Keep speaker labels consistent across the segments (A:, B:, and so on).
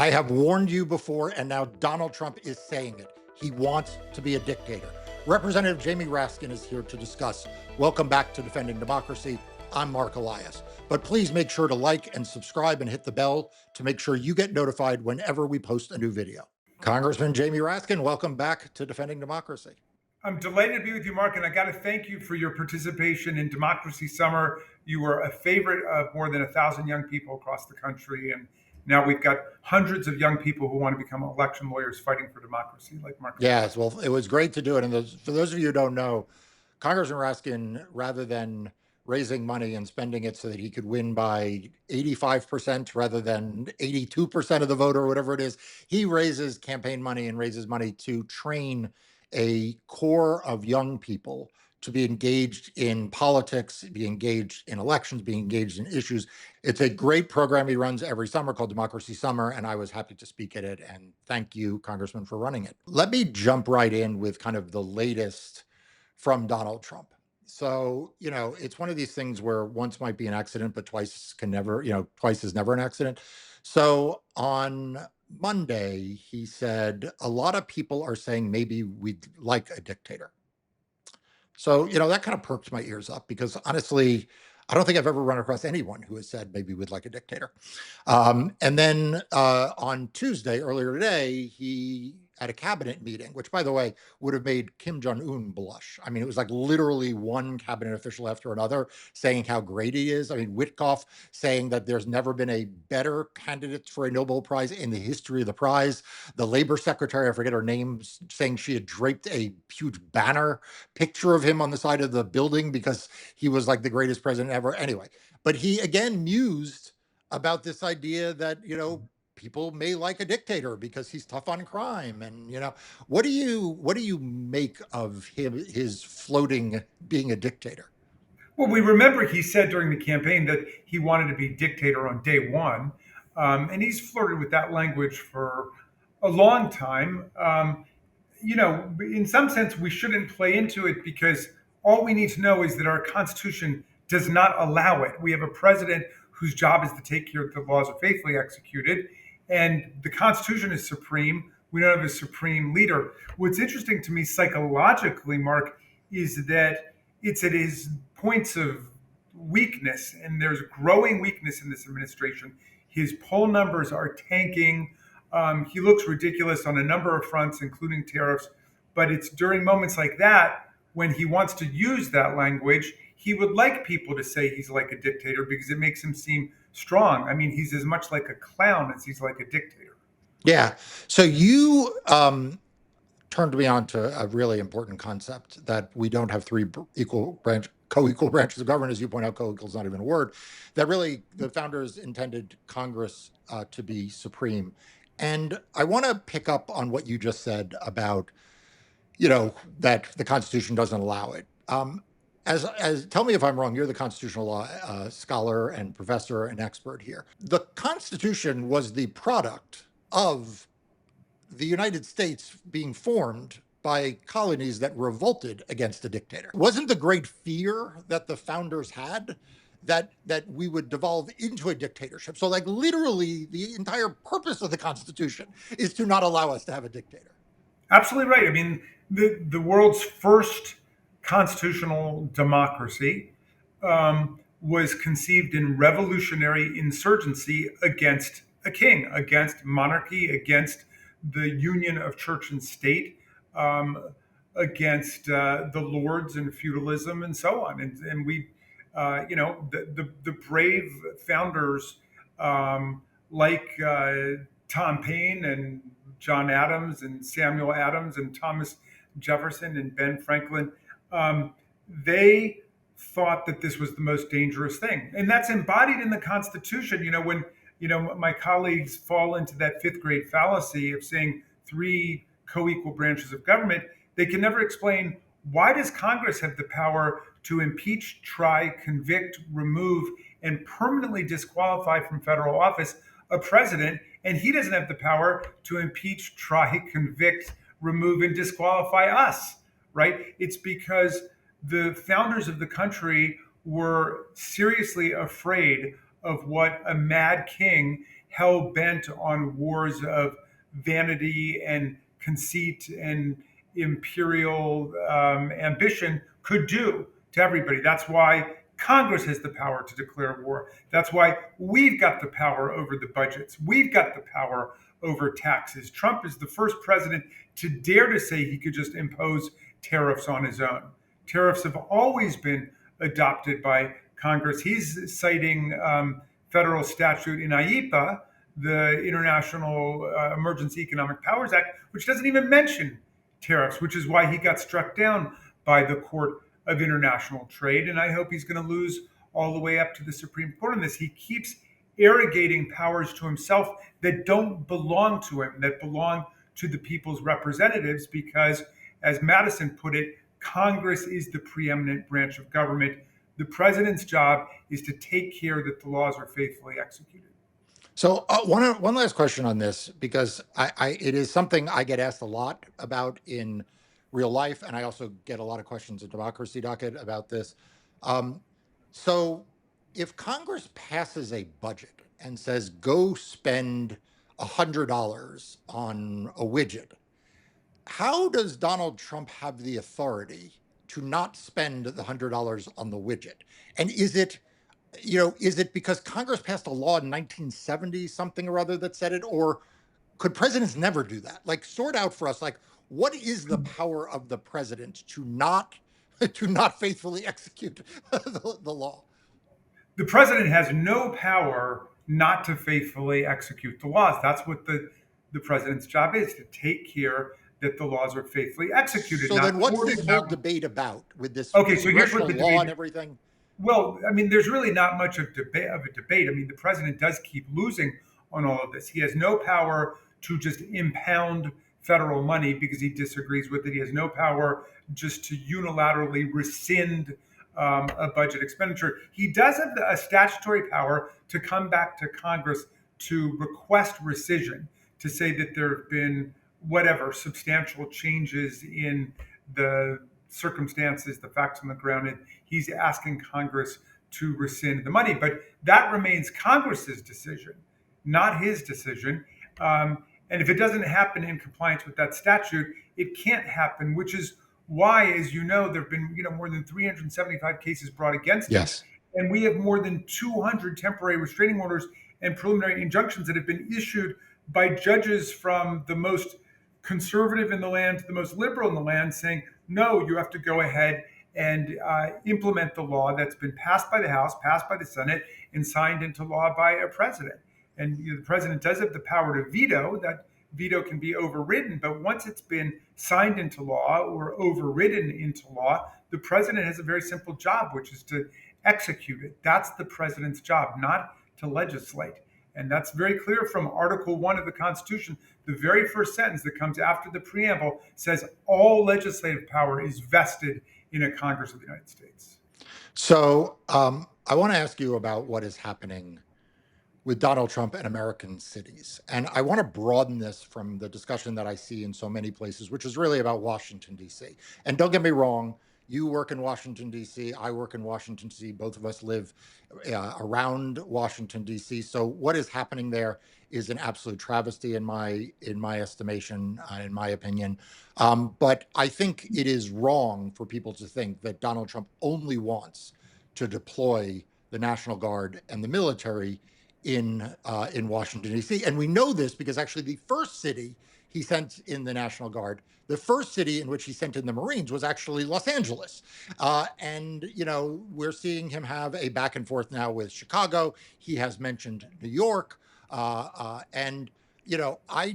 A: I have warned you before, and now Donald Trump is saying it. He wants to be a dictator. Representative Jamie Raskin is here to discuss. Welcome back to Defending Democracy. I'm Marc Elias. But please make sure to like and subscribe and hit the bell to make sure you get notified whenever we post a new video. Congressman Jamie Raskin, welcome back to Defending Democracy.
B: I'm delighted to be with you, Mark, and I got to thank you for your participation in Democracy Summer. You were a favorite of more than 1,000 young people across the country, and now we've got hundreds of young people who want to become election lawyers fighting for democracy, like Mark.
A: Yes, well, it was great to do it. And for those of you who don't know, Congressman Raskin, rather than raising money and spending it so that he could win by 85% rather than 82% of the vote or whatever it is, he raises campaign money and raises money to train a core of young people to be engaged in politics, be engaged in elections, be engaged in issues. It's a great program he runs every summer called Democracy Summer, and I was happy to speak at it. And thank you, Congressman, for running it. Let me jump right in with kind of the latest from Donald Trump. So, it's one of these things where once might be an accident, but twice can never, twice is never an accident. So on Monday, he said, a lot of people are saying maybe we'd like a dictator. So, that kind of perked my ears up because honestly, I don't think I've ever run across anyone who has said maybe we'd like a dictator. And then on Tuesday, earlier today, he at a cabinet meeting, which by the way, would have made Kim Jong-un blush. I mean, it was like literally one cabinet official after another saying how great he is. I mean, Witkoff saying that there's never been a better candidate for a Nobel Prize in the history of the prize. The labor secretary, I forget her name, saying she had draped a huge banner picture of him on the side of the building because he was like the greatest president ever. Anyway, but he again mused about this idea that, people may like a dictator because he's tough on crime. And, what do you make of his floating being a dictator?
B: Well, we remember he said during the campaign that he wanted to be dictator on day one. And he's flirted with that language for a long time. In some sense, we shouldn't play into it because all we need to know is that our Constitution does not allow it. We have a president whose job is to take care that the laws are faithfully executed, and the Constitution is supreme. We don't have a supreme leader. What's interesting to me psychologically, Mark, is that it's at his points of weakness, and there's growing weakness in this administration. His poll numbers are tanking. He looks ridiculous on a number of fronts, including tariffs. But it's during moments like that when he wants to use that language, he would like people to say he's like a dictator because it makes him seem strong. I mean, he's as much like a clown as he's like a dictator.
A: Yeah. So you turned me on to a really important concept that we don't have three co-equal branches of government. As you point out, co-equal is not even a word. That really the founders intended Congress to be supreme. And I want to pick up on what you just said about, that the Constitution doesn't allow it. As tell me if I'm wrong. You're the constitutional law scholar and professor and expert here. The Constitution was the product of the United States being formed by colonies that revolted against a dictator. Wasn't the great fear that the founders had that we would devolve into a dictatorship? So like literally the entire purpose of the Constitution is to not allow us to have a dictator.
B: Absolutely right. I mean, the world's first constitutional democracy was conceived in revolutionary insurgency against a king, against monarchy, against the union of church and state, against the lords and feudalism and so on. And we, the brave founders like Tom Paine and John Adams and Samuel Adams and Thomas Jefferson and Ben Franklin, they thought that this was the most dangerous thing. And that's embodied in the Constitution. When my colleagues fall into that fifth grade fallacy of saying three co-equal branches of government, they can never explain, why does Congress have the power to impeach, try, convict, remove, and permanently disqualify from federal office a president, and he doesn't have the power to impeach, try, convict, remove, and disqualify us, right? It's because the founders of the country were seriously afraid of what a mad king hell bent on wars of vanity and conceit and imperial ambition could do to everybody. That's why Congress has the power to declare war. That's why we've got the power over the budgets. We've got the power over taxes. Trump is the first president to dare to say he could just impose tariffs on his own. Tariffs have always been adopted by Congress. He's citing federal statute in IEPA, the International Emergency Economic Powers Act, which doesn't even mention tariffs, which is why he got struck down by the Court of International Trade. And I hope he's going to lose all the way up to the Supreme Court on this. He keeps arrogating powers to himself that don't belong to him, that belong to the people's representatives, because, as Madison put it, Congress is the preeminent branch of government. The president's job is to take care that the laws are faithfully executed.
A: So one last question on this, because it is something I get asked a lot about in real life, and I also get a lot of questions at Democracy Docket about this. Um, so if Congress passes a budget and says go spend $100 on a widget, how does Donald Trump have the authority to not spend the $100 on the widget? And is it because Congress passed a law in 1970 something or other that said it, or could presidents never do that? Like, sort out for us, like, what is the power of the president to not to not faithfully execute the law?
B: The president has no power not to faithfully execute the laws. That's what the president's job is, to take care that the laws are faithfully executed,
A: So
B: not
A: then, what's
B: ordered.
A: this whole debate about with this
B: Okay, so here's what
A: congressional
B: the
A: law
B: debate.
A: and everything?
B: Well, I mean, there's really not much of a debate. I mean, the president does keep losing on all of this. He has no power to just impound federal money because he disagrees with it. He has no power just to unilaterally rescind a budget expenditure. He does have a statutory power to come back to Congress to request rescission, to say that there have been whatever substantial changes in the circumstances, the facts on the ground, and he's asking Congress to rescind the money. But that remains Congress's decision, not his decision. And if it doesn't happen in compliance with that statute, it can't happen, which is why, as you know, there have been more than 375 cases brought against him.
A: Yes.
B: And we have more than 200 temporary restraining orders and preliminary injunctions that have been issued by judges from the most conservative in the land to the most liberal in the land, saying, no, you have to go ahead and implement the law that's been passed by the House, passed by the Senate, and signed into law by a president. And the president does have the power to veto. That veto can be overridden, but once it's been signed into law or overridden into law, the president has a very simple job, which is to execute it. That's the president's job, not to legislate. And that's very clear from Article 1 of the Constitution. The very first sentence that comes after the preamble says all legislative power is vested in a Congress of the United States.
A: So I want to ask you about what is happening with Donald Trump and American cities. And I want to broaden this from the discussion that I see in so many places, which is really about Washington, D.C. And don't get me wrong, you work in Washington, D.C., I work in Washington, D.C., both of us live around Washington, D.C. So what is happening there is an absolute travesty in my estimation, in my opinion. But I think it is wrong for people to think that Donald Trump only wants to deploy the National Guard and the military in Washington, D.C. And we know this because actually the first city he sent in the National Guard, the first city in which he sent in the Marines was actually Los Angeles. We're seeing him have a back and forth now with Chicago. He has mentioned New York. I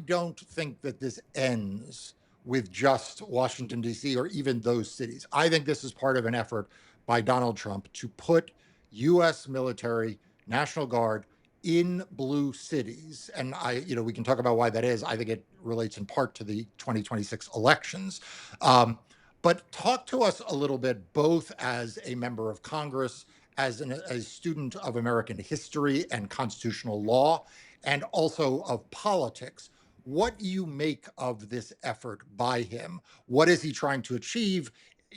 A: don't think that this ends with just Washington, D.C., or even those cities. I think this is part of an effort by Donald Trump to put U.S. military, National Guard, in blue cities. And we can talk about why that is. I think it relates in part to the 2026 elections. But talk to us a little bit, both as a member of Congress, as a student of American history and constitutional law, and also of politics. What do you make of this effort by him? What is he trying to achieve?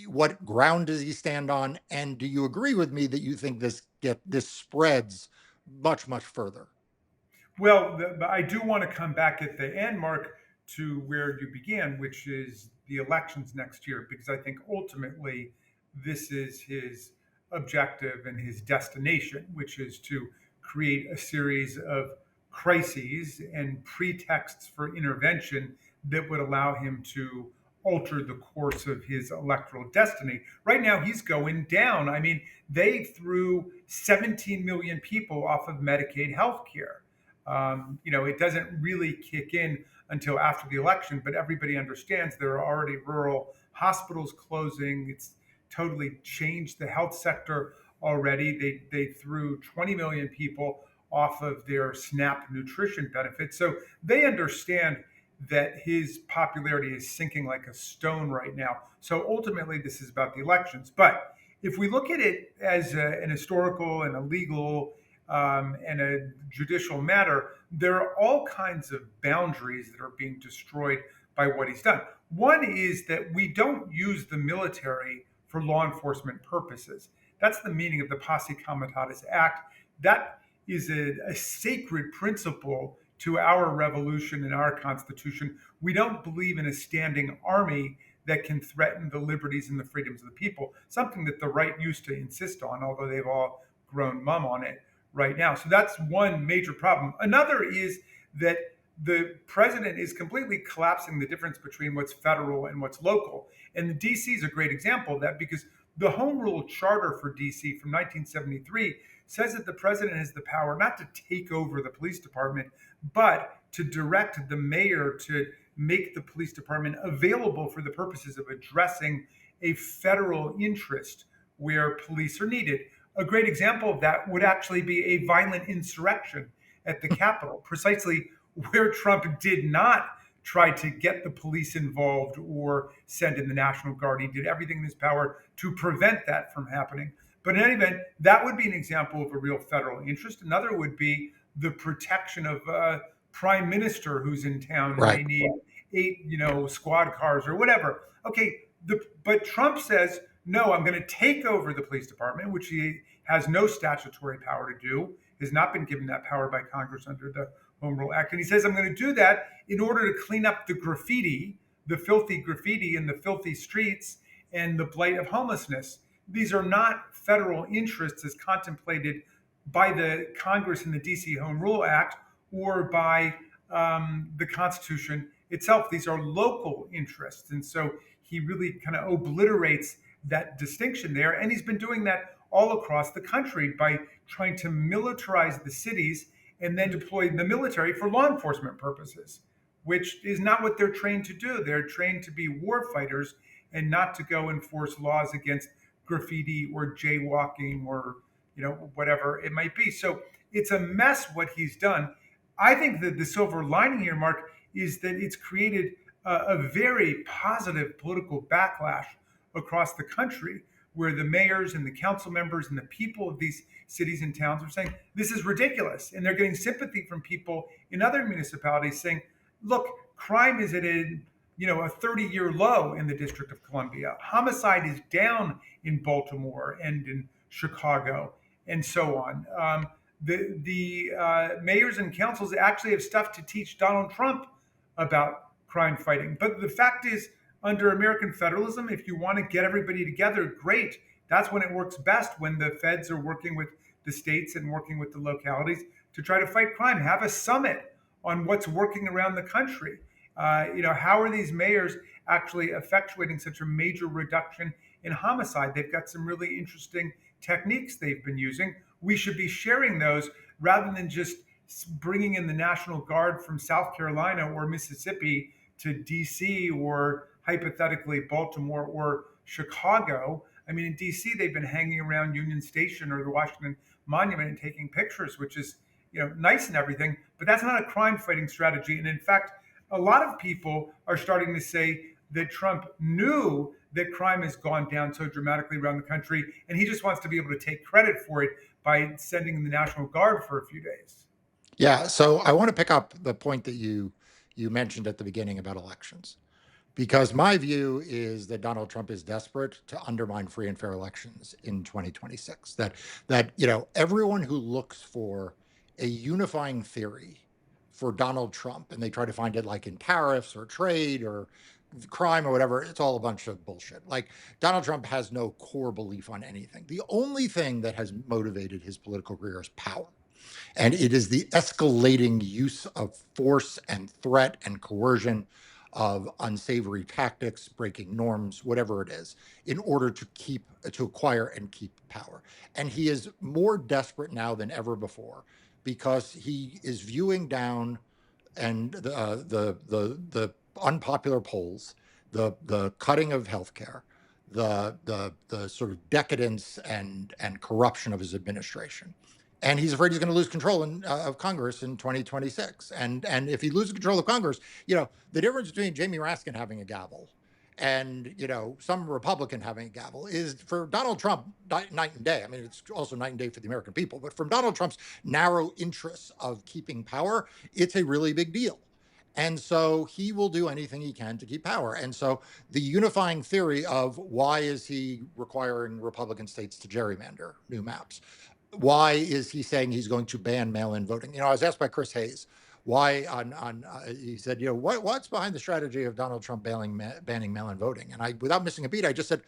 A: What ground does he stand on? And do you agree with me that you think this spreads much, much further?
B: Well, but I do want to come back at the end, Mark, to where you began, which is the elections next year, because I think ultimately this is his objective and his destination, which is to create a series of crises and pretexts for intervention that would allow him to alter the course of his electoral destiny. Right now, he's going down. I mean, they threw 17 million people off of Medicaid health care. It doesn't really kick in until after the election, but everybody understands there are already rural hospitals closing. It's totally changed the health sector already. They threw 20 million people off of their SNAP nutrition benefits. So they understand that his popularity is sinking like a stone right now. So ultimately, this is about the elections. But if we look at it as an historical and a legal and a judicial matter, there are all kinds of boundaries that are being destroyed by what he's done. One is that we don't use the military for law enforcement purposes. That's the meaning of the Posse Comitatus Act. That is a sacred principle to our revolution and our Constitution. We don't believe in a standing army that can threaten the liberties and the freedoms of the people, something that the right used to insist on, although they've all grown mum on it right now. So that's one major problem. Another is that the president is completely collapsing the difference between what's federal and what's local. And the DC is a great example of that because the Home Rule Charter for DC from 1973 says that the president has the power not to take over the police department, but to direct the mayor to make the police department available for the purposes of addressing a federal interest where police are needed. A great example of that would actually be a violent insurrection at the Capitol, precisely where Trump did not try to get the police involved or send in the National Guard. He did everything in his power to prevent that from happening. But in any event, that would be an example of a real federal interest. Another would be the protection of a prime minister who's in town and
A: Right.
B: they need eight, squad cars or whatever. Okay, but Trump says, no, I'm going to take over the police department, which he has no statutory power to do, has not been given that power by Congress under the Home Rule Act. And he says, I'm going to do that in order to clean up the graffiti, the filthy graffiti in the filthy streets and the blight of homelessness. These are not federal interests as contemplated by the Congress in the DC Home Rule Act or by the Constitution itself. These are local interests. And so he really kind of obliterates that distinction there. And he's been doing that all across the country by trying to militarize the cities and then deploy the military for law enforcement purposes, which is not what they're trained to do. They're trained to be war fighters and not to go enforce laws against graffiti or jaywalking or whatever it might be. So it's a mess what he's done. I think that the silver lining here, Mark, is that it's created a very positive political backlash across the country where the mayors and the council members and the people of these cities and towns are saying this is ridiculous, and they're getting sympathy from people in other municipalities saying, look, crime is at a 30-year low in the District of Columbia. Homicide is down in Baltimore and in Chicago and so on. The mayors and councils actually have stuff to teach Donald Trump about crime fighting. But the fact is, under American federalism, if you want to get everybody together, great. That's when it works best, when the feds are working with the states and working with the localities to try to fight crime. Have a summit on what's working around the country. How are these mayors actually effectuating such a major reduction in homicide? They've got some really interesting techniques they've been using. We should be sharing those rather than just bringing in the National Guard from South Carolina or Mississippi to DC or hypothetically Baltimore or Chicago. I mean, in DC, they've been hanging around Union Station or the Washington Monument and taking pictures, which is nice and everything, but that's not a crime fighting strategy. And in fact, a lot of people are starting to say that Trump knew that crime has gone down so dramatically around the country, and he just wants to be able to take credit for it by sending the National Guard for a few days.
A: Yeah. So I want to pick up the point that you mentioned at the beginning about elections, because my view is that Donald Trump is desperate to undermine free and fair elections in 2026. That everyone who looks for a unifying theory for Donald Trump, and they try to find it like in tariffs or trade or crime or whatever, it's all a bunch of bullshit. Like Donald Trump has no core belief on anything. The only thing that has motivated his political career is power. And it is the escalating use of force and threat and coercion, of unsavory tactics, breaking norms, whatever it is, in order to acquire and keep power. And he is more desperate now than ever before because he is viewing down and the unpopular polls, the cutting of healthcare, the sort of decadence and corruption of his administration, and he's afraid he's going to lose control of Congress in 2026. And if he loses control of Congress, the difference between Jamie Raskin having a gavel and some Republican having a gavel is, for Donald Trump, night and day. I mean, it's also night and day for the American people, but from Donald Trump's narrow interests of keeping power, it's a really big deal. And so he will do anything he can to keep power. And so the unifying theory of why is he requiring Republican states to gerrymander new maps? Why is he saying he's going to ban mail-in voting? I was asked by Chris Hayes why he said, what's behind the strategy of Donald Trump banning mail-in voting? And without missing a beat, I just said,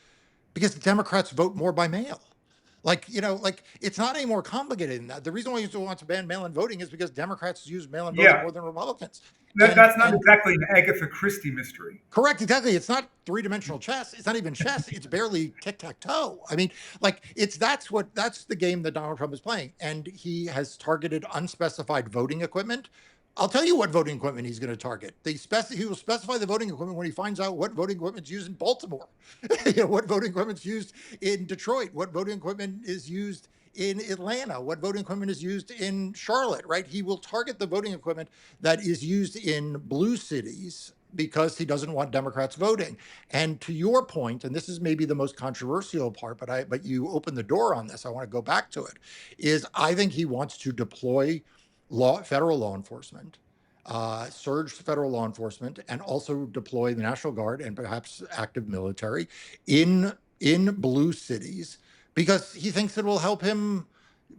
A: because the Democrats vote more by mail. Like it's not any more complicated than that. The reason why he still wants to ban mail-in voting is because Democrats use mail-in voting
B: Yeah,
A: more than Republicans.
B: that's not exactly an Agatha Christie mystery.
A: Correct, exactly. It's not three-dimensional chess. It's not even chess. It's barely tic-tac-toe. I mean, that's the game that Donald Trump is playing. And he has targeted unspecified voting equipment. I'll tell you what voting equipment he's going to target. He will specify the voting equipment when he finds out what voting equipment is used in Baltimore, what voting equipment is used in Detroit, what voting equipment is used in Atlanta, what voting equipment is used in Charlotte, right? He will target the voting equipment that is used in blue cities because he doesn't want Democrats voting. And to your point, and this is maybe the most controversial part, but you opened the door on this, I want to go back to it, is I think he wants to deploy federal law enforcement, surge federal law enforcement, and also deploy the National Guard and perhaps active military in blue cities because he thinks it will help him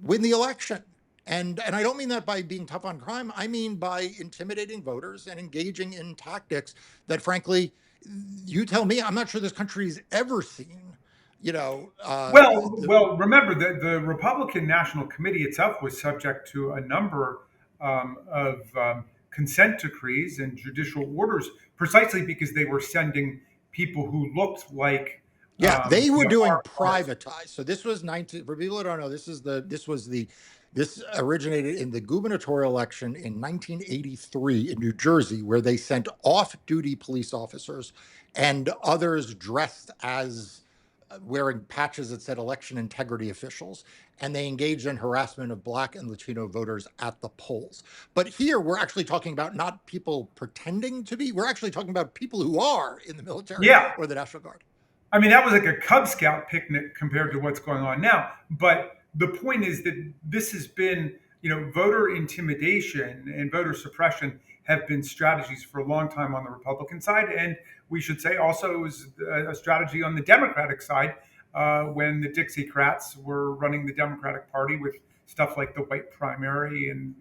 A: win the election. And I don't mean that by being tough on crime. I mean by intimidating voters and engaging in tactics that, frankly, you tell me, I'm not sure this country's ever seen.
B: Well, remember that the Republican National Committee itself was subject to a number of consent decrees and judicial orders, precisely because they were sending people who looked like
A: Yeah, they were doing
B: our.
A: privatized. So this was 19, for people who don't know, this originated in the gubernatorial election in 1983 in New Jersey, where they sent off-duty police officers and others dressed as wearing patches that said election integrity officials, and they engaged in harassment of Black and Latino voters at the polls. But here we're actually talking about not people pretending to be, we're actually talking about people who are in the military
B: Yeah,
A: or the National Guard.
B: I mean, that was like a Cub Scout picnic compared to what's going on now. But the point is that this has been, voter intimidation and voter suppression have been strategies for a long time on the Republican side. And we should say also it was a strategy on the Democratic side when the Dixiecrats were running the Democratic Party with stuff like the white primary and,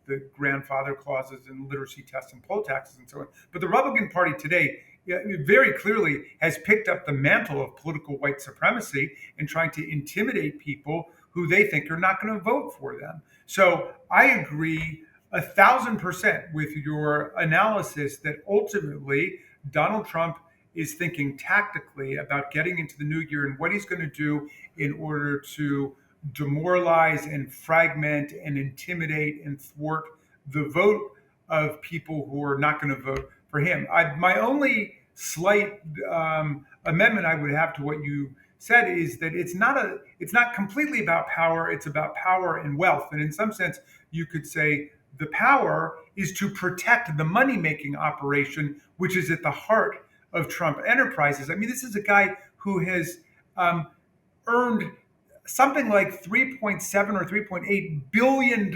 B: the grandfather clauses and literacy tests and poll taxes and so on. But the Republican Party today very clearly has picked up the mantle of political white supremacy and trying to intimidate people who they think are not going to vote for them. So I agree 1,000% with your analysis that ultimately Donald Trump is thinking tactically about getting into the new year and what he's going to do in order to demoralize and fragment and intimidate and thwart the vote of people who are not going to vote for him. My only slight amendment I would have to what you said is that it's not completely about power. It's about power and wealth. And in some sense, you could say the power is to protect the money making operation, which is at the heart of Trump enterprises. I mean, this is a guy who has earned something like 3.7 or 3.8 billion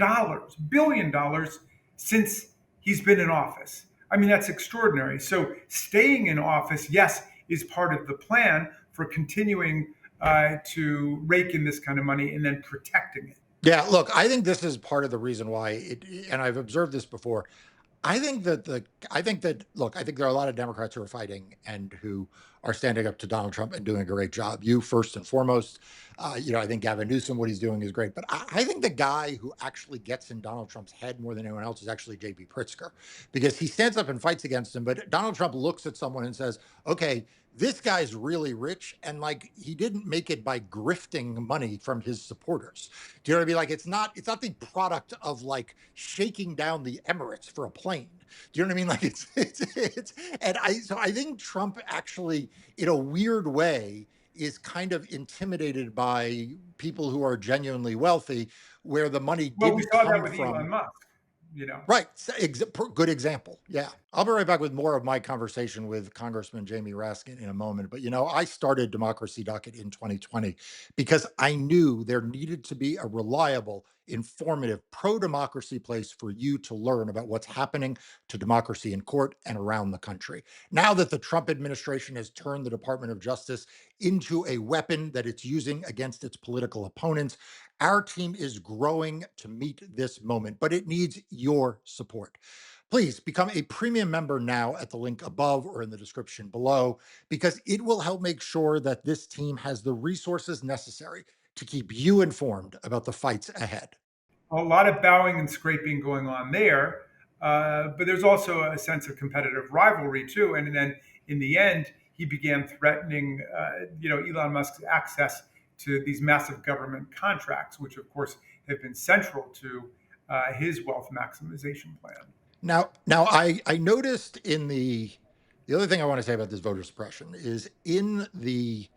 B: dollars since he's been in office. I mean, that's extraordinary. So staying in office, yes, is part of the plan for continuing to rake in this kind of money and then protecting it.
A: Yeah, look, I think this is part of the reason why and I've observed this before. I think that look, I think there are a lot of Democrats who are fighting and who are standing up to Donald Trump and doing a great job. You first and foremost, I think Gavin Newsom, what he's doing is great. But I think the guy who actually gets in Donald Trump's head more than anyone else is actually J.B. Pritzker, because he stands up and fights against him. But Donald Trump looks at someone and says, "Okay, this guy's really rich, and like he didn't make it by grifting money from his supporters." Do you know what I mean? Like it's not the product of like shaking down the Emirates for a plane. Do you know what I mean? Like it's and I think Trump actually, in a weird way, is kind of intimidated by people who are genuinely wealthy, where the money
B: Well, we
A: didn't
B: saw that
A: come
B: with Elon
A: from.
B: Musk, you know.
A: Right. Good example. Yeah. I'll be right back with more of my conversation with Congressman Jamie Raskin in a moment. But, I started Democracy Docket in 2020 because I knew there needed to be a reliable, informative, pro democracy place for you to learn about what's happening to democracy in court and around the country. Now that the Trump administration has turned the Department of Justice into a weapon that it's using against its political opponents, our team is growing to meet this moment, but it needs your support. Please become a premium member now at the link above or in the description below, because it will help make sure that this team has the resources necessary to keep you informed about the fights ahead.
B: A lot of bowing and scraping going on there, but there's also a sense of competitive rivalry too. And then in the end, he began threatening, Elon Musk's access to these massive government contracts, which of course have been central to his wealth maximization plan.
A: Now, I noticed in the other thing I want to say about this voter suppression is in the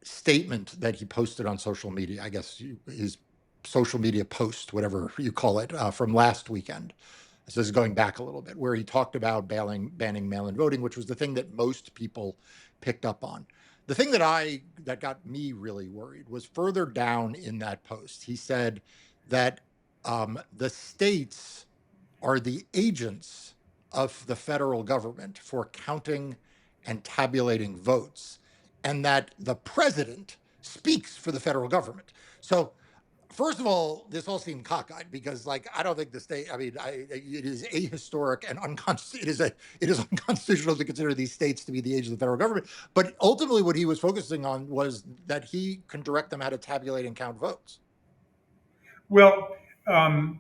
A: statement that he posted on social media, I guess his social media post, whatever you call it, from last weekend. So this is going back a little bit, where he talked about banning mail-in voting, which was the thing that most people picked up on. The thing that got me really worried was further down in that post. He said that the states are the agents of the federal government for counting and tabulating votes, and that the president speaks for the federal government. So, first of all, this all seemed cockeyed because, like, I don't think the state. I mean, it is ahistoric and unconstitutional. It is unconstitutional to consider these states to be the agents of the federal government. But ultimately, what he was focusing on was that he can direct them how to tabulate and count votes.
B: Well, um,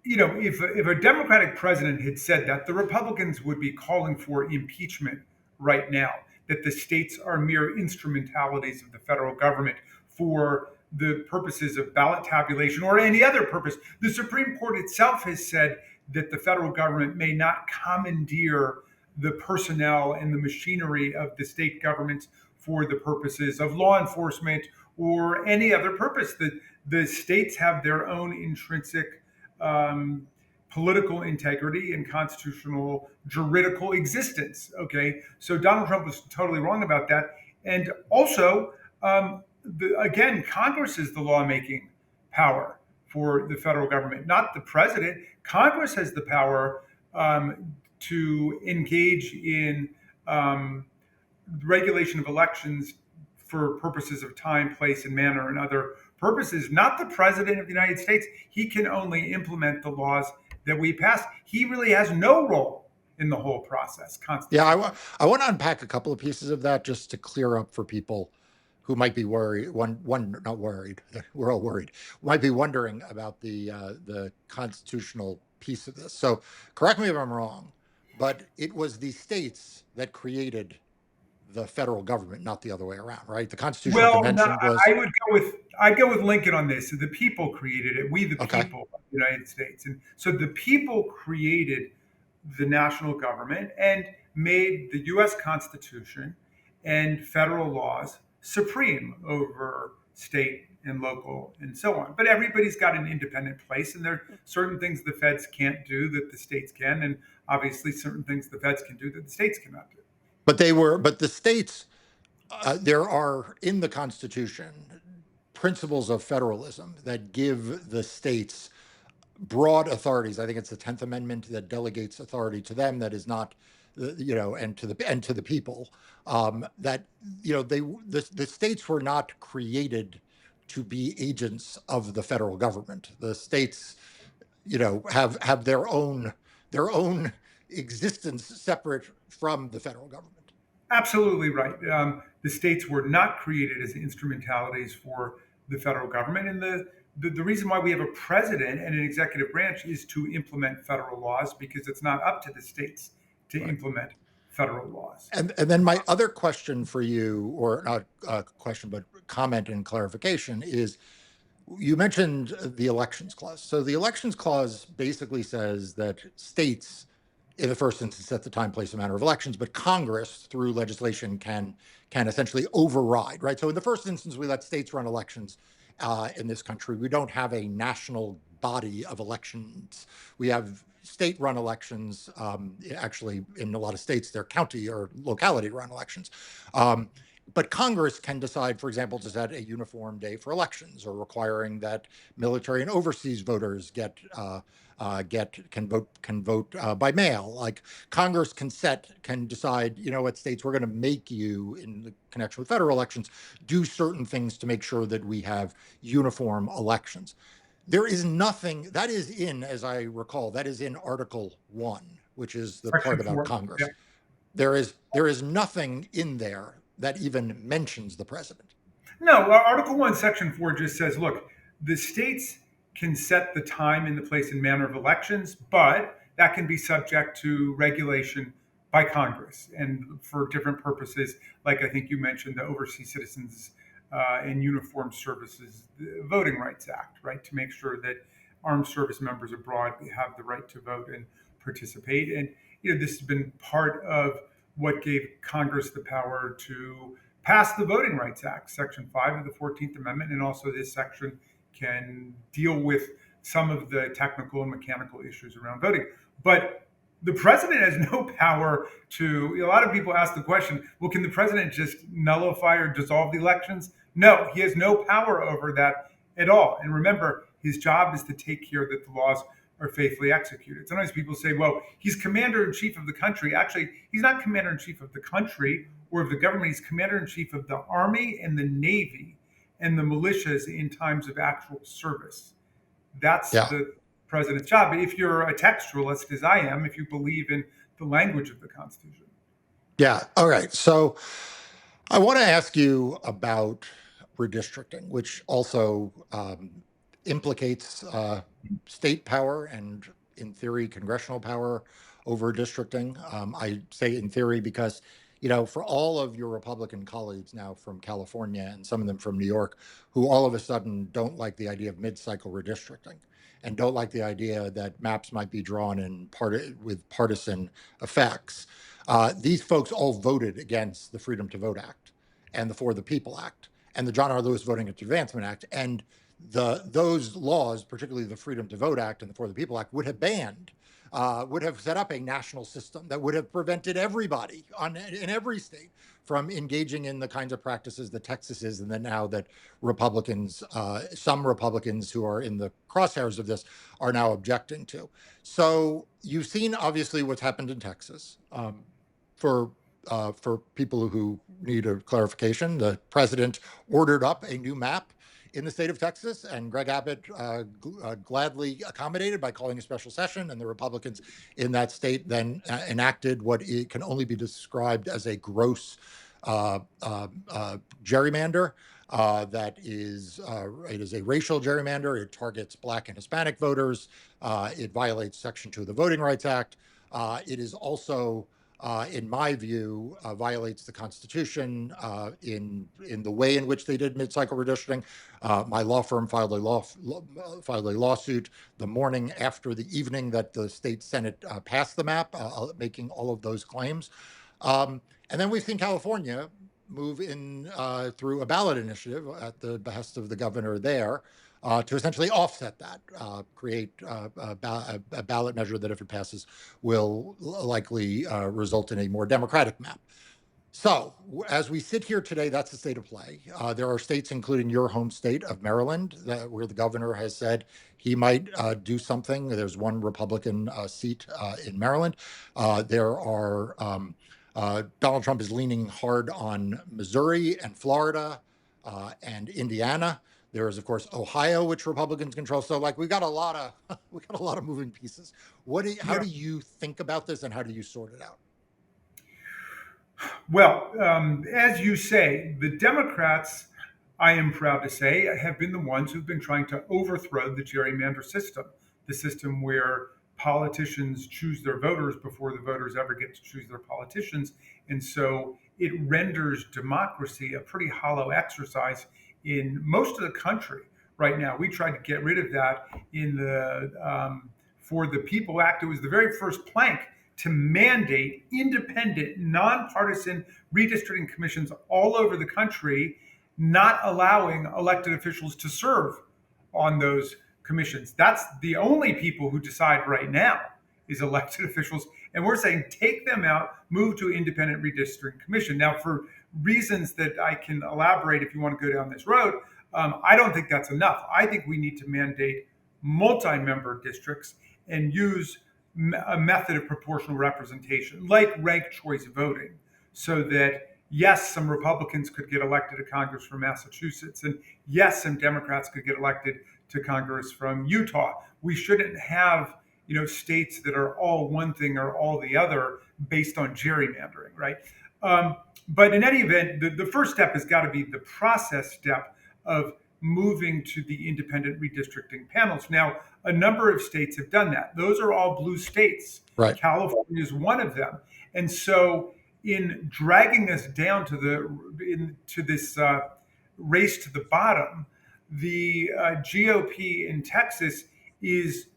B: if a Democratic president had said that, the Republicans would be calling for impeachment right now, that the states are mere instrumentalities of the federal government for the purposes of ballot tabulation or any other purpose. The Supreme Court itself has said that the federal government may not commandeer the personnel and the machinery of the state governments for the purposes of law enforcement or any other purpose. The states have their own intrinsic um, political integrity and constitutional juridical existence. Okay, so Donald Trump was totally wrong about that. And also, again, Congress is the lawmaking power for the federal government, not the president. Congress has the power to engage in um, regulation of elections for purposes of time, place, and manner, and other purposes, not the president of the United States. He can only implement the laws that we pass. He really has no role in the whole process
A: Yeah,
B: constitutionally.
A: I want to unpack a couple of pieces of that just to clear up for people who might be worried. One not worried. We're all worried. Might be wondering about the constitutional piece of this. So correct me if I'm wrong, but it was the states that created the federal government, not the other way around, right? The constitutional
B: Well, no,
A: convention was
B: I'd go with Lincoln on this. So the people created it. We, the
A: okay.
B: people of the United States, and so the people created the national government and made the U.S. Constitution and federal laws supreme over state and local and so on. But everybody's got an independent place, and there are certain things the feds can't do that the states can, and obviously certain things the feds can do that the states cannot do.
A: But the states, there are in the Constitution principles of federalism that give the states broad authorities. I think it's the 10th Amendment that delegates authority to them. That is not, and to the people. That they the states were not created to be agents of the federal government. The states, have their own existence separate from the federal government.
B: Absolutely right. The states were not created as instrumentalities for the federal government. And the reason why we have a president and an executive branch is to implement federal laws, because it's not up to the states to
A: Right.
B: implement federal laws.
A: And then my other question for you, or not a question, but comment and clarification, is you mentioned the elections clause. So the elections clause basically says that states, in the first instance, set the time, place, and manner of elections, but Congress, through legislation, can essentially override. Right. So in the first instance, we let states run elections in this country. We don't have a national body of elections. We have state-run elections. Actually, in a lot of states, they're county or locality-run elections. Um, but Congress can decide, for example, to set a uniform day for elections, or requiring that military and overseas voters can vote by mail. Like Congress can decide, what states we're going to make you, in the connection with federal elections, do certain things to make sure that we have uniform elections. There is nothing that is in, as I recall, that is in Article 1, which is the
B: Section
A: part about
B: four. Yeah.
A: Congress. There is nothing in there that even mentions the president.
B: No, Article 1, Section 4 just says, look, the states can set the time and the place and manner of elections, but that can be subject to regulation by Congress and for different purposes, like I think you mentioned, the Overseas Citizens and Uniformed Services Voting Rights Act, right, to make sure that armed service members abroad have the right to vote and participate. And this has been part of what gave Congress the power to pass the Voting Rights Act, Section 5 of the 14th Amendment. And also, this section can deal with some of the technical and mechanical issues around voting. But the president has no power to. A lot of people ask the question, well, can the president just nullify or dissolve the elections? No, he has no power over that at all. And remember, his job is to take care that the laws are faithfully executed. Sometimes people say, well, he's commander in chief of the country. Actually, he's not commander in chief of the country or of the government. He's commander in chief of the army and the navy and the militias in times of actual service. That's
A: Yeah.
B: the president's job. If you're a textualist, as I am, if you believe in the language of the Constitution.
A: Yeah. All right. So I want to ask you about redistricting, which also implicates state power and, in theory, congressional power over districting. I say in theory because, for all of your Republican colleagues now from California and some of them from New York, who all of a sudden don't like the idea of mid-cycle redistricting and don't like the idea that maps might be drawn with partisan effects, these folks all voted against the Freedom to Vote Act and the For the People Act and the John R. Lewis Voting Advancement Act. And those laws, particularly the Freedom to Vote Act and the For the People Act, would have set up a national system that would have prevented everybody in every state from engaging in the kinds of practices that Texas is, and then now that some Republicans who are in the crosshairs of this are now objecting to. So you've seen, obviously, what's happened in Texas. For people who need a clarification, the president ordered up a new map in the state of Texas, and Greg Abbott gladly accommodated by calling a special session, and the Republicans in that state then enacted what it can only be described as a gross gerrymander. It is a racial gerrymander. It targets Black and Hispanic voters. It violates Section 2 of the Voting Rights Act. It is also, in my view, violates the Constitution in the way in which they did mid-cycle redistricting. My law firm filed a lawsuit the morning after the evening that the state Senate passed the map, making all of those claims. And then we've seen California move in through a ballot initiative at the behest of the governor there to essentially offset that, create a ballot measure that, if it passes, will likely result in a more democratic map. So, as we sit here today, that's the state of play. There are states, including your home state of Maryland, where the governor has said he might do something. There's one Republican seat in Maryland. Donald Trump is leaning hard on Missouri and Florida and Indiana. There is, of course, Ohio, which Republicans control. So, like, we got a lot of we got a lot of moving pieces. How
B: Yeah.
A: do you think about this, and how do you sort it out?
B: Well, as you say, the Democrats, I am proud to say, have been the ones who've been trying to overthrow the gerrymander system, the system where politicians choose their voters before the voters ever get to choose their politicians. And so it renders democracy a pretty hollow exercise in most of the country right now. We tried to get rid of that in the For the People Act. It was the very first plank to mandate independent, nonpartisan redistricting commissions all over the country, not allowing elected officials to serve on those commissions. That's the only people who decide right now is elected officials. And we're saying take them out, move to independent redistricting commission. Now, for reasons that I can elaborate if you want to go down this road, I don't think that's enough. I think we need to mandate multi-member districts and use a method of proportional representation, like ranked choice voting, so that yes, some Republicans could get elected to Congress from Massachusetts, and yes, some Democrats could get elected to Congress from Utah. We shouldn't have states that are all one thing or all the other based on gerrymandering, right? But in any event, the first step has got to be the process step of moving to the independent redistricting panels. Now, a number of states have done that. Those are all blue states.
A: Right.
B: California is one of them. And so, in dragging us down to this race to the bottom, the GOP in Texas is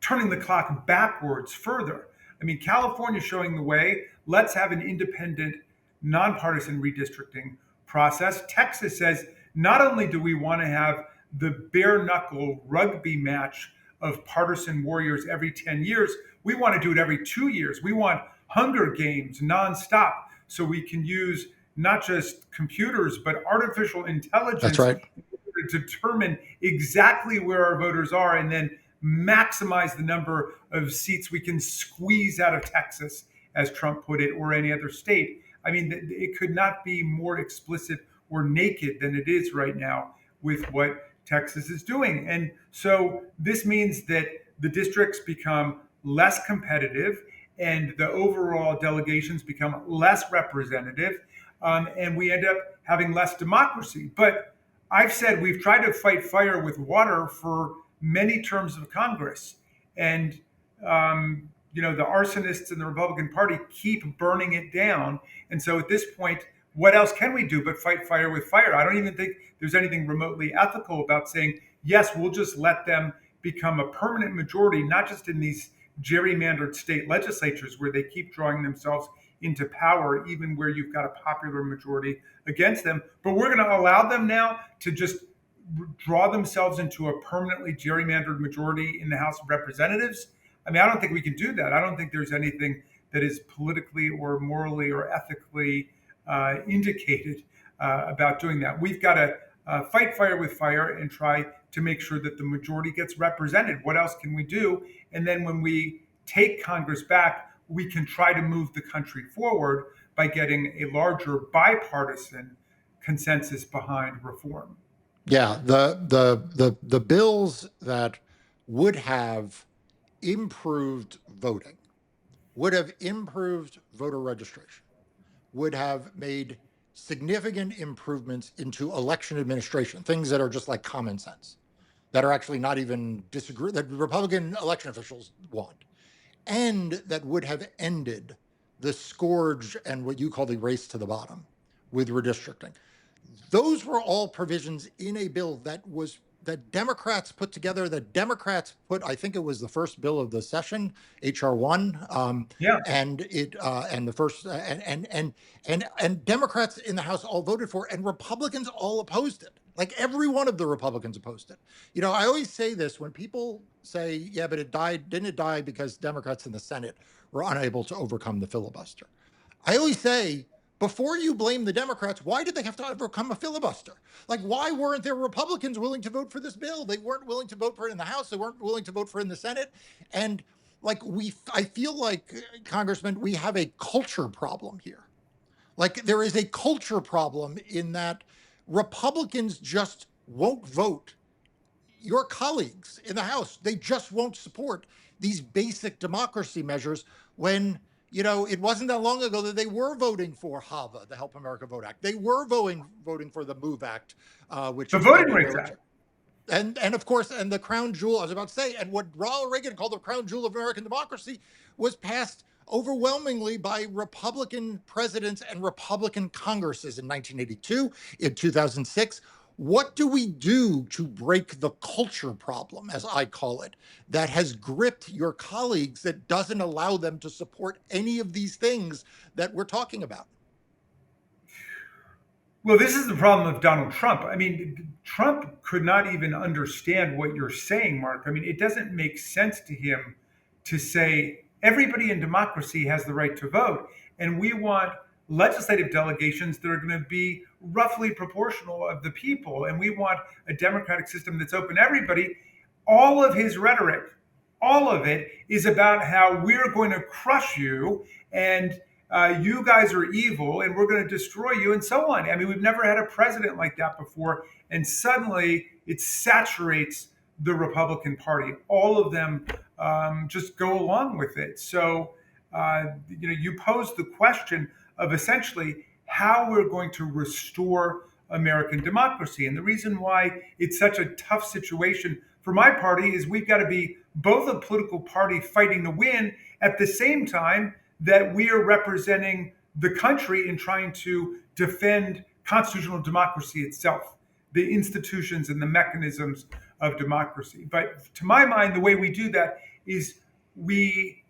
B: turning the clock backwards further. I mean, California showing the way. Let's have an independent, nonpartisan redistricting process. Texas says not only do we want to have the bare knuckle rugby match of partisan warriors every 10 years, we want to do it every 2 years. We want Hunger Games nonstop so we can use not just computers, but artificial
A: That's
B: intelligence
A: right.
B: to determine exactly where our voters are and then maximize the number of seats we can squeeze out of Texas, as Trump put it, or any other state. I mean, it could not be more explicit or naked than it is right now with what Texas is doing. And so this means that the districts become less competitive and the overall delegations become less representative, and we end up having less democracy. But I've said we've tried to fight fire with water for many terms of Congress, and the arsonists in the Republican Party keep burning it down. And so at this point, what else can we do but fight fire with fire? I don't even think there's anything remotely ethical about saying, yes, we'll just let them become a permanent majority, not just in these gerrymandered state legislatures where they keep drawing themselves into power, even where you've got a popular majority against them. But we're going to allow them now to just draw themselves into a permanently gerrymandered majority in the House of Representatives. I mean, I don't think we can do that. I don't think there's anything that is politically or morally or ethically indicated about doing that. We've got to fight fire with fire and try to make sure that the majority gets represented. What else can we do? And then when we take Congress back, we can try to move the country forward by getting a larger bipartisan consensus behind reform.
A: Yeah, the bills that would have improved voting, would have improved voter registration, would have made significant improvements into election administration, things that are just like common sense, that are actually not even that Republican election officials want, and that would have ended the scourge and what you call the race to the bottom with redistricting. Those were all provisions in a bill that Democrats put together. That Democrats put, I think it was the first bill of the session, HR1,
B: Yeah.
A: and the first and Democrats in the House all voted for, and Republicans all opposed it. Like every one of the Republicans opposed it. I always say this when people say, "Yeah, but didn't it die because Democrats in the Senate were unable to overcome the filibuster?" I always say, before you blame the Democrats, why did they have to overcome a filibuster? Like, why weren't there Republicans willing to vote for this bill? They weren't willing to vote for it in the House. They weren't willing to vote for it in the Senate. And I feel like, Congressman, we have a culture problem here. Like, there is a culture problem in that Republicans just won't vote, your colleagues in the House, they just won't support these basic democracy measures when, it wasn't that long ago that they were voting for HAVA, the Help America Vote Act. They were voting for the MOVE Act, which
B: The Voting
A: expanded
B: Rights
A: military.
B: Act.
A: And of course, and the crown jewel, I was about to say, and what Ronald Reagan called the crown jewel of American democracy was passed overwhelmingly by Republican presidents and Republican Congresses in 1982, in 2006. What do we do to break the culture problem, as I call it, that has gripped your colleagues, that doesn't allow them to support any of these things that we're talking about?
B: Well, this is the problem of Donald Trump. I mean, Trump could not even understand what you're saying, Mark. I mean, it doesn't make sense to him to say everybody in democracy has the right to vote, and we want legislative delegations that are going to be roughly proportional of the people, and we want a democratic system that's open to everybody. All of his rhetoric, all of it is about how we're going to crush you and you guys are evil and we're going to destroy you and so on. I mean, we've never had a president like that before. And suddenly it saturates the Republican Party. All of them just go along with it. So, you pose the question of essentially how we're going to restore American democracy. And the reason why it's such a tough situation for my party is we've got to be both a political party fighting to win at the same time that we are representing the country in trying to defend constitutional democracy itself, the institutions and the mechanisms of democracy. But to my mind, the way we do that is we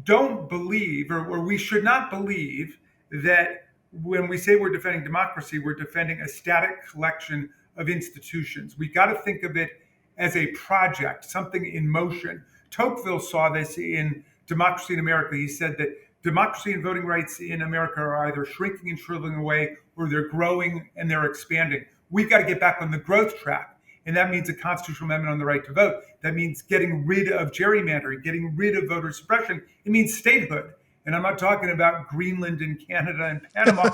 B: don't believe, or we should not believe, that when we say we're defending democracy, we're defending a static collection of institutions. We got to think of it as a project, something in motion. Tocqueville saw this in Democracy in America. He said that democracy and voting rights in America are either shrinking and shriveling away or they're growing and they're expanding. We've got to get back on the growth track. And that means a constitutional amendment on the right to vote. That means getting rid of gerrymandering, getting rid of voter suppression. It means statehood. And I'm not talking about Greenland and Canada and Panama,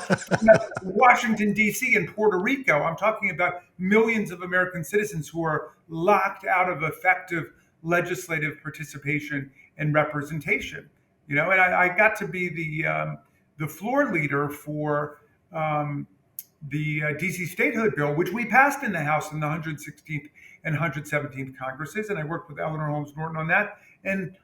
B: Washington, D.C. and Puerto Rico. I'm talking about millions of American citizens who are locked out of effective legislative participation and representation. And I got to be the floor leader for the DC statehood bill, which we passed in the House in the 116th and 117th Congresses, and I worked with Eleanor Holmes Norton on that. And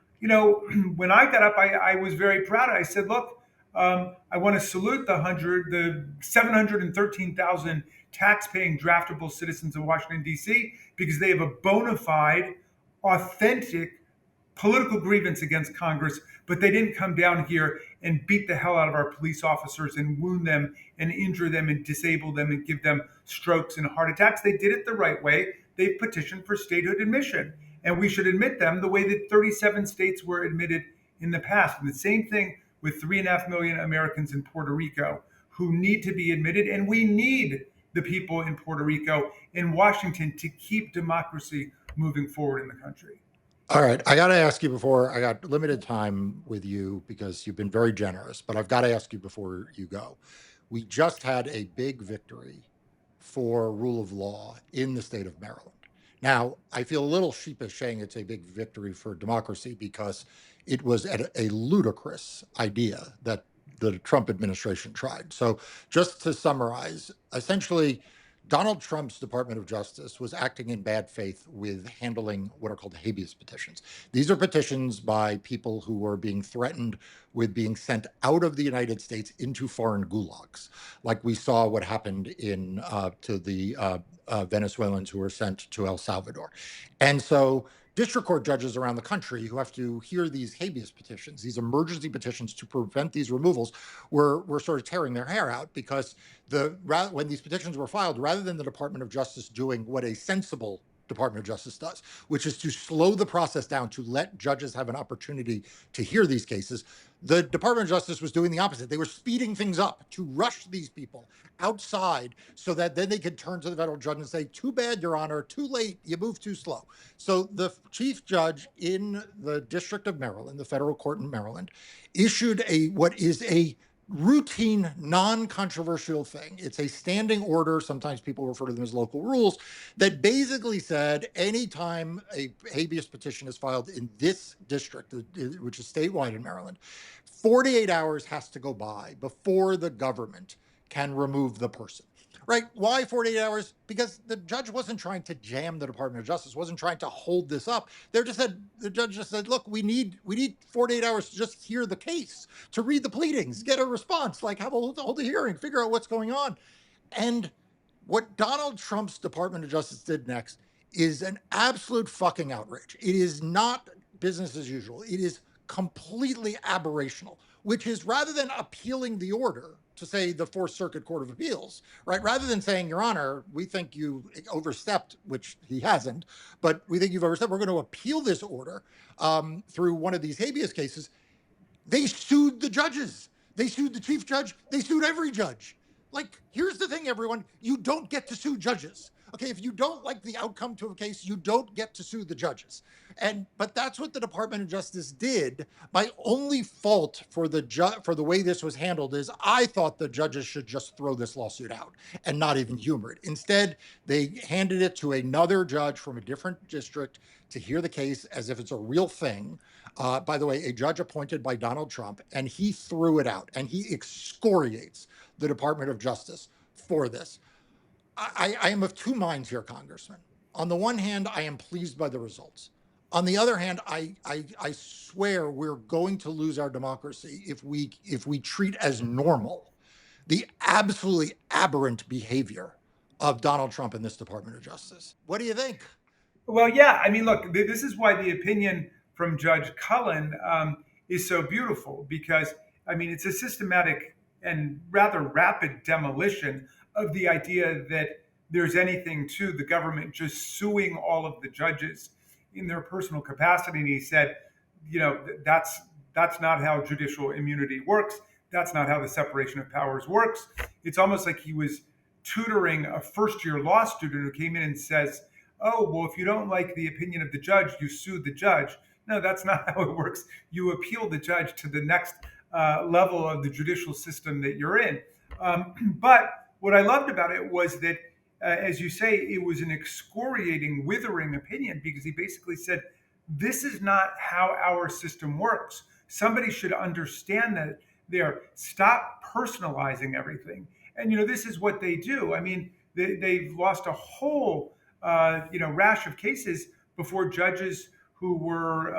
B: when I got up, I was very proud. I said, "Look, I want to salute the 713,000 tax-paying draftable citizens of Washington D.C. because they have a bona fide, authentic political grievance against Congress, but they didn't come down here and beat the hell out of our police officers and wound them and injure them and disable them and give them strokes and heart attacks. They did it the right way. They petitioned for statehood admission. And we should admit them the way that 37 states were admitted in the past. And the same thing with 3.5 million Americans in Puerto Rico who need to be admitted. And we need the people in Puerto Rico and Washington to keep democracy moving forward in the country.
A: All right, I got to ask you before, I got limited time with you because you've been very generous, but I've got to ask you before you go. We just had a big victory for rule of law in the state of Maryland. Now, I feel a little sheepish saying it's a big victory for democracy because it was a ludicrous idea that the Trump administration tried. So, just to summarize, essentially, Donald Trump's Department of Justice was acting in bad faith with handling what are called habeas petitions. These are petitions by people who were being threatened with being sent out of the United States into foreign gulags, like we saw what happened to the Venezuelans who were sent to El Salvador. And so district court judges around the country who have to hear these habeas petitions, these emergency petitions to prevent these removals, were sort of tearing their hair out because when these petitions were filed, rather than the Department of Justice doing what a sensible Department of Justice does, which is to slow the process down to let judges have an opportunity to hear these cases, the Department of Justice was doing the opposite. They were speeding things up to rush these people outside so that then they could turn to the federal judge and say, too bad, Your Honor, too late, you moved too slow. So the chief judge in the District of Maryland, the federal court in Maryland, issued what is a routine, non-controversial thing. It's a standing order. Sometimes people refer to them as local rules that basically said anytime a habeas petition is filed in this district, which is statewide in Maryland, 48 hours has to go by before the government can remove the person. Right? Why 48 hours? Because the judge wasn't trying to jam the Department of Justice, wasn't trying to hold this up. The judge just said, look, we need 48 hours to just hear the case, to read the pleadings, get a response, like hold a hearing, figure out what's going on. And what Donald Trump's Department of Justice did next is an absolute fucking outrage. It is not business as usual. It is completely aberrational, which is rather than appealing the order to say the Fourth Circuit Court of Appeals, right? Rather than saying, Your Honor, we think you overstepped, which he hasn't, but we think you've overstepped. We're going to appeal this order through one of these habeas cases. They sued the judges. They sued the chief judge. They sued every judge. Like, here's the thing, everyone. You don't get to sue judges. Okay, if you don't like the outcome to a case, you don't get to sue the judges. But that's what the Department of Justice did. My only fault for the way this was handled is I thought the judges should just throw this lawsuit out and not even humor it. Instead, they handed it to another judge from a different district to hear the case as if it's a real thing. By the way, a judge appointed by Donald Trump, and he threw it out and he excoriates the Department of Justice for this. I am of two minds here, Congressman. On the one hand, I am pleased by the results. On the other hand, I swear we're going to lose our democracy if we treat as normal the absolutely aberrant behavior of Donald Trump in this Department of Justice. What do you think?
B: Well, yeah. I mean, look, this is why the opinion from Judge Cullen is so beautiful because, I mean, it's a systematic and rather rapid demolition of the idea that there's anything to the government just suing all of the judges in their personal capacity. And he said, that's not how judicial immunity works. That's not how the separation of powers works. It's almost like he was tutoring a first year law student who came in and says, oh, well, if you don't like the opinion of the judge, you sue the judge. No, that's not how it works. You appeal the judge to the next level of the judicial system that you're in. But what I loved about it was that, as you say, it was an excoriating, withering opinion because he basically said, this is not how our system works. Somebody should understand that there. Stop personalizing everything. And, this is what they do. I mean, they've lost a whole rash of cases before judges who were,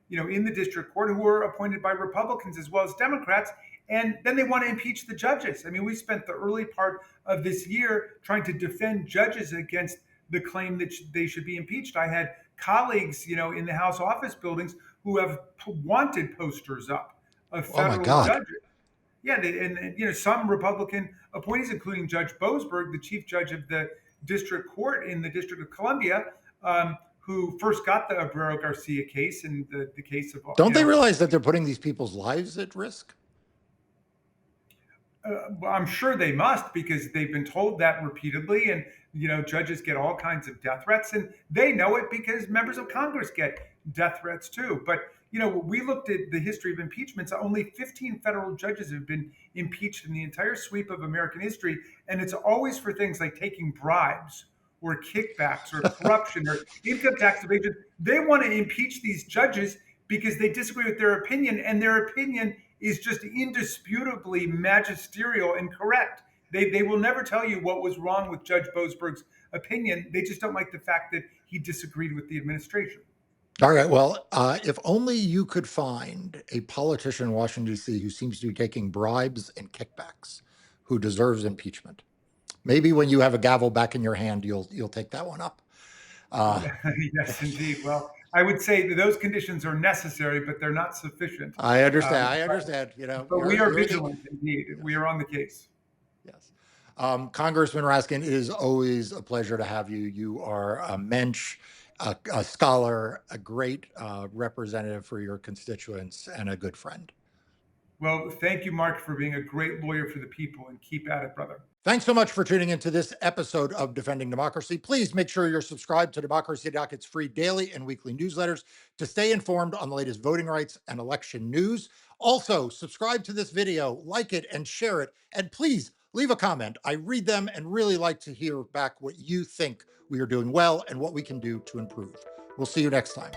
B: in the district court who were appointed by Republicans as well as Democrats. And then they want to impeach the judges. I mean, we spent the early part of this year trying to defend judges against the claim that they should be impeached. I had colleagues, in the House office buildings who have wanted posters up of
A: Oh my
B: federal
A: God.
B: judges. Yeah, and some Republican appointees, including Judge Boasberg, the chief judge of the district court in the District of Columbia, who first got the Abreu Garcia case and the case of
A: Don't they realize that they're putting these people's lives at risk?
B: Well, I'm sure they must because they've been told that repeatedly, and judges get all kinds of death threats, and they know it because members of Congress get death threats too. But we looked at the history of impeachments. Only 15 federal judges have been impeached in the entire sweep of American history, and it's always for things like taking bribes or kickbacks or corruption or income tax evasion. They want to impeach these judges because they disagree with their opinion, and their opinion is just indisputably magisterial and correct. They will never tell you what was wrong with Judge Boasberg's opinion. They just don't like the fact that he disagreed with the administration.
A: All right. Well, if only you could find a politician in Washington, D.C. who seems to be taking bribes and kickbacks, who deserves impeachment. Maybe when you have a gavel back in your hand, you'll take that one up.
B: Yes, indeed. Well, I would say that those conditions are necessary, but they're not sufficient.
A: I understand.
B: Um,
A: I
B: but,
A: understand.
B: but we are
A: You're the
B: vigilant indeed.
A: yes,
B: We are on the case.
A: yes. Congressman Raskin, it is always a pleasure to have you. You are a mensch, a scholar, a great representative for your constituents, and a good friend.
B: Well, thank you, Mark, for being a great lawyer for the people, and keep at it, brother.
A: Thanks so much for tuning into this episode of Defending Democracy. Please make sure you're subscribed to Democracy Docket's free daily and weekly newsletters to stay informed on the latest voting rights and election news. Also, subscribe to this video, like it, and share it. And please leave a comment. I read them and really like to hear back what you think we are doing well and what we can do to improve. We'll see you next time.